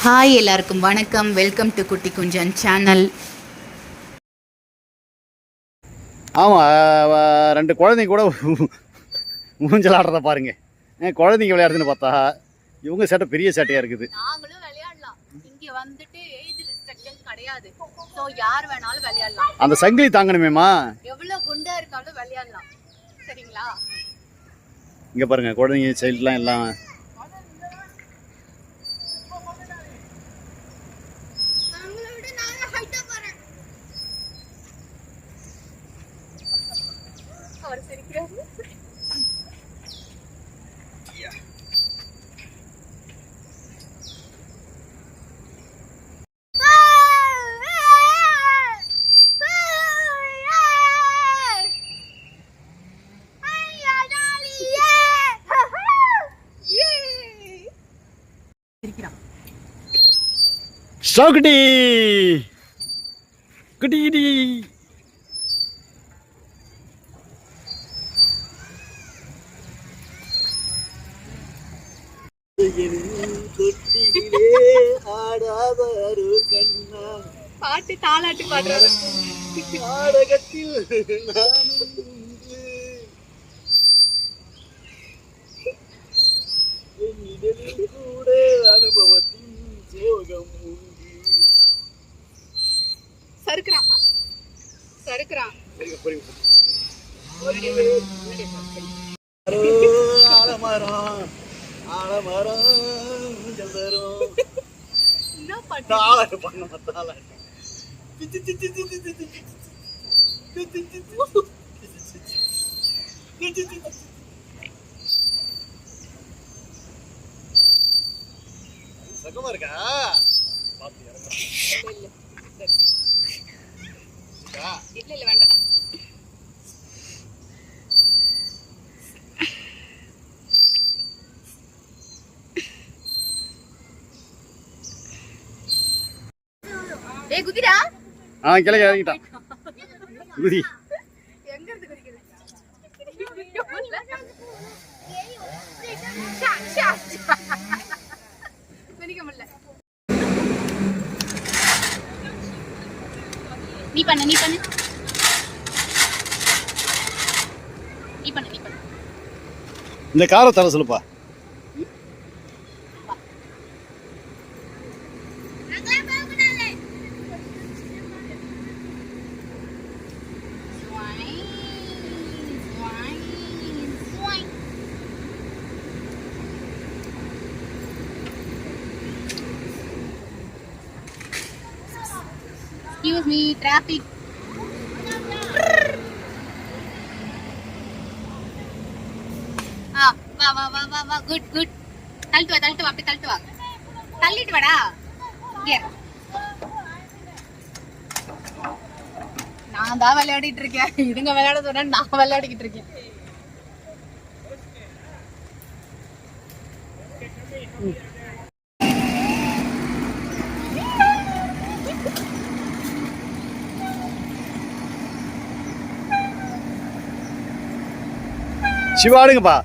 Hi எல்லாருக்கும் வணக்கம். Welcome to குட்டி குஞ்சன் சேனல். ஆமாம், ரெண்டு குழந்தைங்க கூட ஊஞ்சல் ஆடுறத பாருங்க. குழந்தைங்க விளையாடுதுன்னு பார்த்தா இவங்க சேட்டை பெரிய சேட்டையாக இருக்குது. நாங்களும் விளையாடலாம். இங்கே வந்துட்டு ஏஜ் ரெஸ்ட்ரிக்ஷன் கிடையாது. ஸோ யார் வேணாலும் விளையாடலாம். அந்த சங்கிலி தாங்கணுமேம்மா. எவ்வளோ குண்டா இருக்காலும் விளையாடலாம். சரிங்களா? இங்கே பாருங்க, குழந்தைங்க சைல்ட்லாம் எல்லாம் ஷோக்குட்டி குட்டி குட்டி. பாட்டு தாலாட்டு பாடுறாரு. நாடகத்தில் கூட அனுபவத்தின் சோகம் சறுக்குறான் சறுக்குறான். ஆலமரம் ஆலமரம் என்ன பாட்டு? தாளாட்டு பண்ண தாளாட்டு. சகமா இருக்கா? இல்ல இல்ல வேண்டாம். ஏய் குதிடா. கிளை இறங்கிட்டான் குதி. எங்க இருந்து குதிக்குது? குதிக்க முடியல. நீ பண்ணு நீ பண்ணு நீ பண்ணு நீ பண்ணு. இந்த காரை தர சொல்லுப்பா. Excuse me, traffic. வா வா வா வா வா. Good good. தள்ளிட்டு வா அப்படி தள்ளிட்டு வா. தள்ளிட்டு வாடா. இங்க நான் தான் விளையாடிட்டு இருக்கேன். இதுங்க விளையாட சொன்னா நான் விளையாடிக்கிட்டு இருக்கேன். சிவா ஆடுங்கப்பா,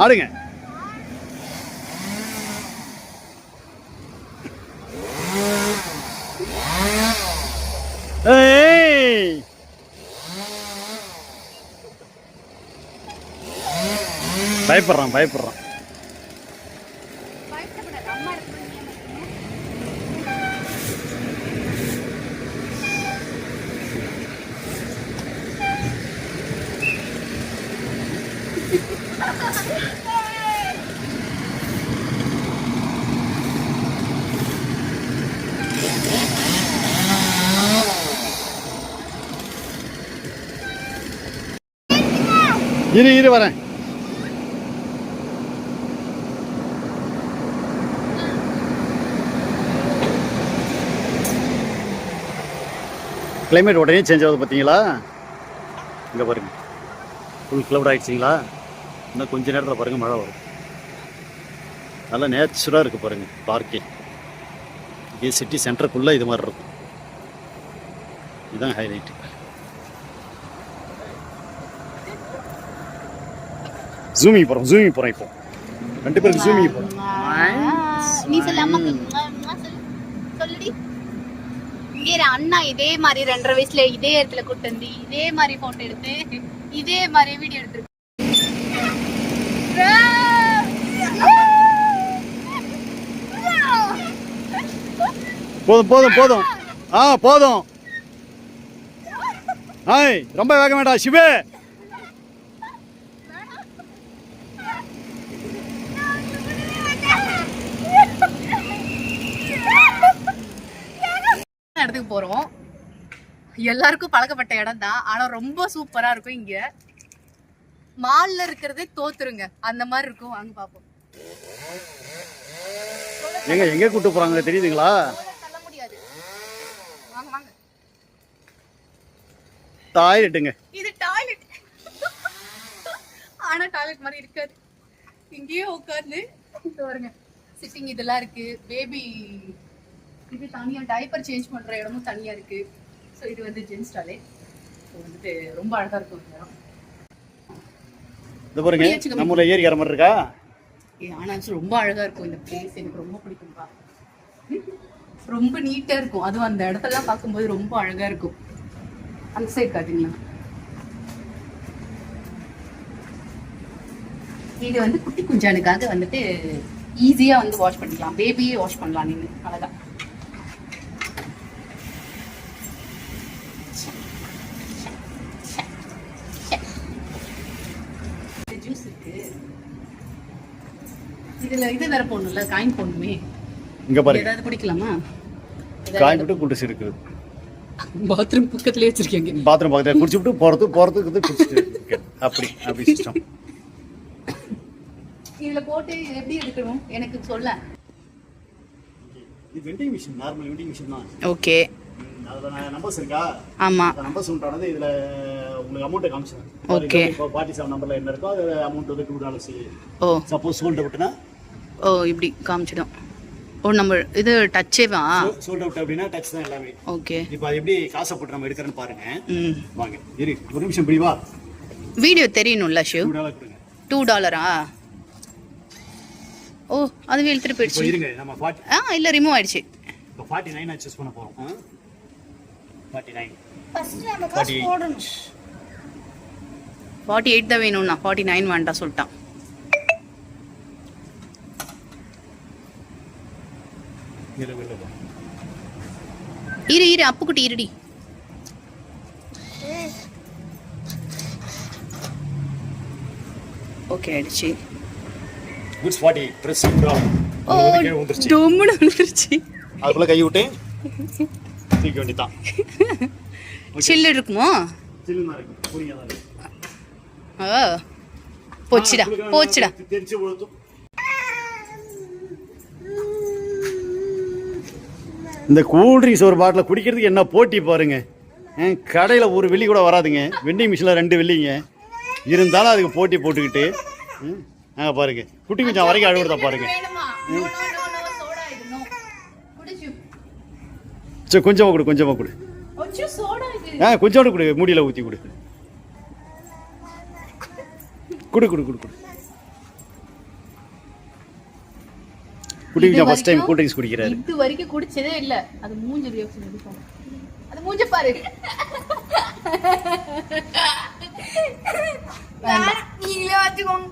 ஆடுங்க. பயப்படுறான் பயப்படுறான். இரு வரேன். கிளைமேட் உடனே சேஞ்ச் ஆகுது பார்த்தீங்களா? இங்கே பாருங்க, ஃபுல் கிளவுட் ஆகிடுச்சிங்களா? இன்னும் கொஞ்ச நேரத்தில் பாருங்கள் மழை வரும். நல்லா நேச்சுராக இருக்குது பாருங்கள் பார்க்கே. இதே சிட்டி சென்டருக்குள்ளே இது மாதிரி இருக்கும். இதுதான் ஹைலைட்டு. ஜூமிங் போகிறோம் இப்போ ரெண்டு பேருக்கு ஜூமிங் போகிறோம். நீ சொல்ல அம்மாக்கு சொல்லுடி. இங்கே அண்ணா இதே மாதிரி 2.5 வயசுல இதே இடத்துல கூட்டு வந்து இதே மாதிரி போட்டோ எடுத்து இதே மாதிரி வீடியோ எடுத்து. போதும் போதும் போதும். போதும். ரொம்ப வேக வேண்டாம் சிவே. இடத்துக்கு போறோம். எல்லாருக்கும் பழக்கப்பட்ட இடம் தான், ஆனா ரொம்ப சூப்பரா இருக்கும். இங்க மால்ல இருக்கிறதே தோத்துருங்க, அந்த மாதிரி இருக்கும். வாங்க பாப்போம். எங்க கூட்டு போறாங்க தெரியுதுங்களா? சொல்ல முடியாது. வாங்க வாங்க. டாய்லெட்டுங்க. இது டாய்லெட். ஆனா டாய்லெட் மாதிரி இருக்காது. இங்கேயே உட்கார்ந்து பாருங்க, சிட்டிங் இதெல்லாம் இருக்கு. பேபி இது தனியா டைப்பர் சேஞ்ச் பண்ற இடமும் தனியா இருக்கு. ஸோ இது வந்து ஜென்ஸ் டாய்லெட். ஸோ வந்துட்டு ரொம்ப அழகா இருக்கும் இந்த இடம். இது பாருங்க, நம்ம ஊர்ல ஏரி மாதிரி இருக்கா? ஆனா ரொம்ப அழகா இருக்கும் இந்த பிளேஸ். எனக்கு ரொம்ப பிடிக்கும்பா. ரொம்ப நீட்டா இருக்கும். அதுவும் அந்த இடத்தெல்லாம் பார்க்கும்போது ரொம்ப அழகா இருக்கும். அந்த சைடு காட்டுங்களா? இது வந்து குட்டி குஞ்சானுக்காக வந்துட்டு ஈஸியா வந்து வாஷ் பண்ணிக்கலாம். பேபியே வாஷ் பண்ணலாம் நீங்க அழகா. ஜூஸ் இருக்கு. இதுல இது வேற போடணும்ல, காயின் போடணுமே. இங்க பாருங்க, ஏதாவது குடிக்கலாமா? காயின் போட்டு குடிச்சு இருக்கு. பாத்ரூம் பக்கத்துலயே வச்சிருக்கீங்க. பாத்ரூம் பக்கத்துல குடிச்சுட்டு போறதுக்கு குடிச்சிட்டு அப்படி சிஸ்டம். இதுல போட்டு எப்படி எடுக்கணும் எனக்கு சொல்ல. இது vending machine, normal vending machine தான். ஓகே. அதுல நம்பர்ஸ் இருக்கா? ஆமா. அந்த நம்பர்ஸ் உண்டானது இதுல உங்களுக்கு அமௌண்ட் காமிச்சேன். ஓகே. இப்போ 47 நம்பர்ல என்ன இருக்கோ அது அமௌண்ட் வந்து $2. ஓ. சப்போஸ் சோல்ட் அவுட்னா இப்படி காமிச்சிடும். நம்ம இது டச்சேவா? சோல்ட் அவுட் அப்படினா டச் தான் எல்லாமே. ஓகே. இப்போ அது எப்படி காசை போட்டு நம்ம எடுக்கறன்னு பாருங்க. வாங்க. ஒரு நிமிஷம் இப்படி வா. வீடியோ தெரியணும்ல ஷூ. $2 கொடுங்க. $2. ஓ, அதுவே இழுத்துட்டு போயிடுச்சு. இருங்க, நம்ம 40 இல்ல ரிமூவ் ஆயிடுச்சு. இப்போ 49 சூஸ் பண்ண போறோம். 49. ஃபர்ஸ்ட் நம்ம காசு போடணும். 48 தான் வேணும்னா 49 வேண்டாம் சொல்லிட்டான். இரு அப்புக்குட்டி இருடி. ஓகே ஆயிடுச்சு. Goods 40 press down. டொம்முன்னு வந்துருச்சு. அதுக்குள்ள கை விட்டு தூக்கி வேண்டிதான். சில்லு இருக்குமோ? சில்லுமா இருக்கு. புரியா தான் இருக்கு. போச்சுடா. தெரிச்சு போடுது. இந்த கூல் ட்ரிங்க்ஸ் ஒரு பாட்டில் குடிக்கிறதுக்கு என்ன போட்டி பாருங்க. கடையில் ஒரு வெள்ளி கூட வராதுங்க. வெண்டிங் மிஷினில் 2 வெள்ளிங்க இருந்தாலும் அதுக்கு போட்டி போட்டுக்கிட்டு பாருங்க. குட்டி கொஞ்சம் வரைக்கும் அழுகுறதா பாருங்க. சரி கொஞ்சமா கொடு. கொஞ்சோடு கொடு, மூடியில் ஊற்றி கொடு. குட்டி கொஞ்சம் ஃபர்ஸ்ட் டைம் கூல் ட்ரிங்க்ஸ் குடிக்கிறாரு. இது வரைக்கும் குடிச்சதே இல்ல. அது மூஞ்சி ரியாக்ஷன் எடுக்கும். அது மூஞ்சி பாரு. நீங்களே வாச்சுக்கோங்க.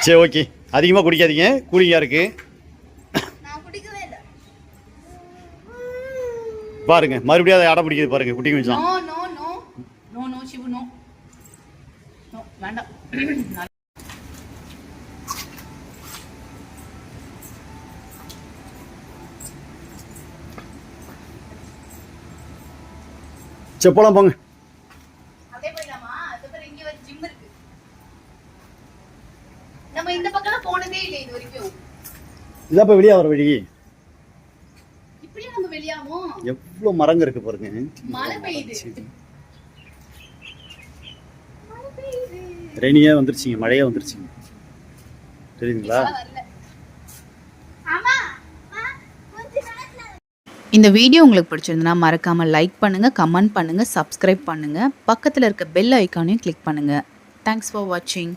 சரி ஓகே, அதிகமாக குடிக்காதீங்க, கூலிங்காக இருக்கு. பாருங்க மறுபடியும் அதை அடை பிடிக்குது பாருங்க. குட்டி கொஞ்சம் வேண்டாம். சரி போலாம் போங்க. நம்ம இந்த பக்கம் போனதே இல்லை இது வரைக்கும். இதான் இப்ப வெளியே வர வழி. இப்படியே நம்ம வெளியாவோம். எவ்வளவு மரங்க இருக்கு பாருங்க. மழை பெய்யுது. ரெனியா வந்துருச்சுங்க, மழையா வந்துருச்சுங்க. தெரியுதுங்களா? இந்த வீடியோ உங்களுக்கு பிடிச்சிருந்தனா மறக்காமல் லைக் பண்ணுங்கள், கமெண்ட் பண்ணுங்கள், சப்ஸ்கிரைப் பண்ணுங்கள், பக்கத்தில் இருக்க பெல் ஐக்கானையும் கிளிக் பண்ணுங்கள். தேங்க்ஸ் ஃபார் வாட்சிங்.